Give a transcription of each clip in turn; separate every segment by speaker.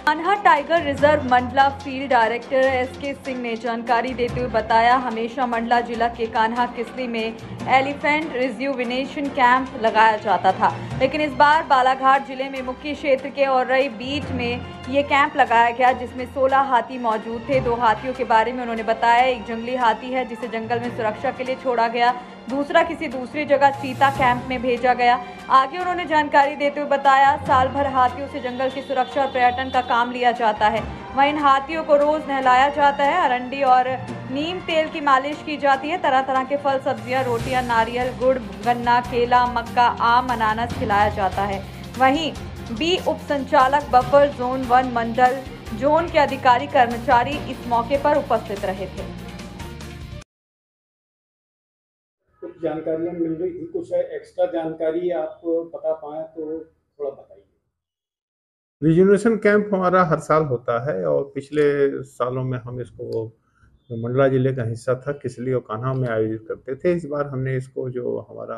Speaker 1: Kanha tiger reserve Mandla field director SK Singh ने जानकारी देते हुए बताया, हमेशा मंडला जिला के कान्हा किस्ली में एलिफेंट रिज्यूविनेशन कैंप लगाया जाता था, लेकिन इस बार बालाघाट जिले में मुख्य क्षेत्र के औरई बीट में ये कैंप लगाया गया, जिसमें 16 हाथी मौजूद थे। 2 हाथियों के बारे में उन्होंने बताया, एक जंगली हाथी है जिसे जंगल में सुरक्षा के लिए छोड़ा गया, दूसरा किसी दूसरी जगह चीता कैंप में भेजा गया। आगे उन्होंने जानकारी देते हुए बताया, साल भर हाथियों से जंगल की सुरक्षा और पर्यटन का काम लिया जाता है। वहीं इन हाथियों को रोज नहलाया जाता है, अरंडी और नीम तेल की मालिश की जाती है, तरह तरह के फल, सब्जियां, रोटियां, नारियल, गुड़, गन्ना, केला, मक्का, आम, अनानास खिलाया जाता है। वहीं बी उप संचालक बफर जोन 1 मंडल जोन के अधिकारी कर्मचारी इस मौके पर उपस्थित रहे थे।
Speaker 2: कुछ जानकारियां मिल रही थी, कुछ एक्स्ट्रा जानकारी आप बता पाए तो थोड़ा बताइए।
Speaker 3: रिजुनेशन कैंप हमारा हर साल होता है और पिछले सालों में हम इसको जो मंडला जिले का हिस्सा था किसली और कान्हा में आयोजित करते थे। इस बार हमने इसको जो हमारा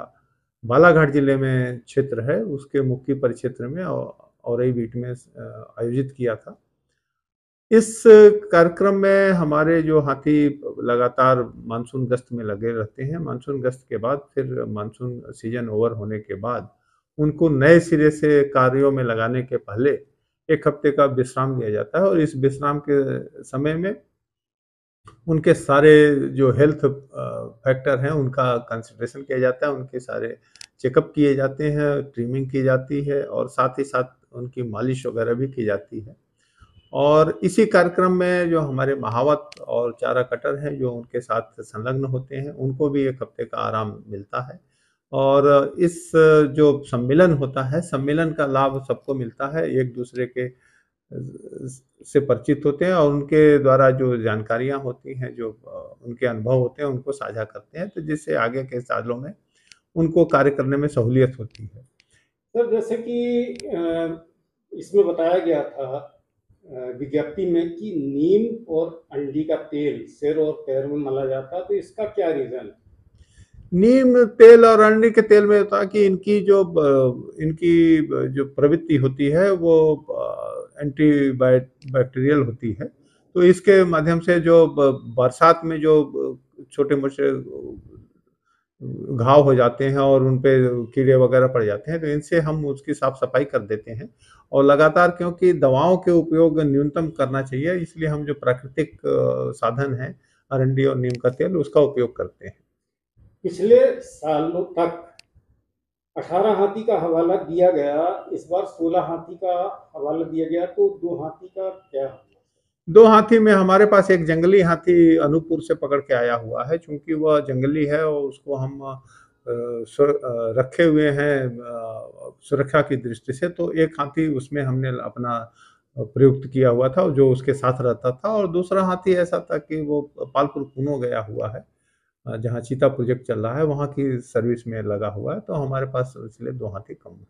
Speaker 3: बालाघाट जिले में क्षेत्र है उसके मुख्य परिक्षेत्र में औरई बीट में आयोजित किया था। इस कार्यक्रम में हमारे जो हाथी लगातार मानसून गश्त में लगे रहते हैं। मानसून गश्त के बाद फिर मानसून सीजन ओवर होने के बाद उनको नए सिरे से कार्यों में लगाने के पहले 1 हफ्ते का विश्राम दिया जाता है और इस विश्राम के समय में उनके सारे जो हेल्थ फैक्टर हैं उनका कंसिडरेशन किया जाता है, उनके सारे चेकअप किए जाते हैं, ट्रिमिंग की जाती है और साथ ही साथ उनकी मालिश वगैरह भी की जाती है। और इसी कार्यक्रम में जो हमारे महावत और चारा कटर हैं जो उनके साथ संलग्न होते हैं, उनको भी 1 हफ्ते का आराम मिलता है। और इस जो सम्मेलन होता है, सम्मेलन का लाभ सबको मिलता है, एक दूसरे के से परिचित होते हैं और उनके द्वारा जो जानकारियां होती हैं, जो उनके अनुभव होते हैं, उनको साझा करते हैं, तो जिससे आगे के सालों में उनको कार्य करने में सहूलियत होती है।
Speaker 2: सर, जैसे कि इसमें बताया गया था विज्ञप्ति में कि नीम और अंडी का तेल सिर और पैर में मला जाता है, तो इसका क्या रीजन है?
Speaker 3: नीम तेल और अरंडी के तेल में होता है कि इनकी जो प्रवृत्ति होती है वो एंटी बैक्टीरियल होती है, तो इसके माध्यम से जो बरसात में जो छोटे मोटे घाव हो जाते हैं और उन पे कीड़े वगैरह पड़ जाते हैं, तो इनसे हम उसकी साफ सफाई कर देते हैं। और लगातार, क्योंकि दवाओं के उपयोग न्यूनतम करना चाहिए, इसलिए हम जो प्राकृतिक साधन है अरंडी और नीम का तेल उसका उपयोग करते हैं।
Speaker 2: पिछले सालों तक 18 हाथी का हवाला दिया गया, इस बार 16 हाथी का हवाला दिया गया, तो 2 हाथी का क्या?
Speaker 3: 2 हाथी में हमारे पास एक जंगली हाथी अनूपपुर से पकड़ के आया हुआ है, चूंकि वह जंगली है और उसको हम रखे हुए हैं सुरक्षा की दृष्टि से, तो एक हाथी उसमें हमने अपना प्रयुक्त किया हुआ था जो उसके साथ रहता था, और दूसरा हाथी ऐसा था कि वो पालपुर कुनो गया हुआ है, जहाँ चीता प्रोजेक्ट चल रहा है वहाँ की सर्विस में लगा हुआ है, तो हमारे पास इसलिए 2 हाथी कम है।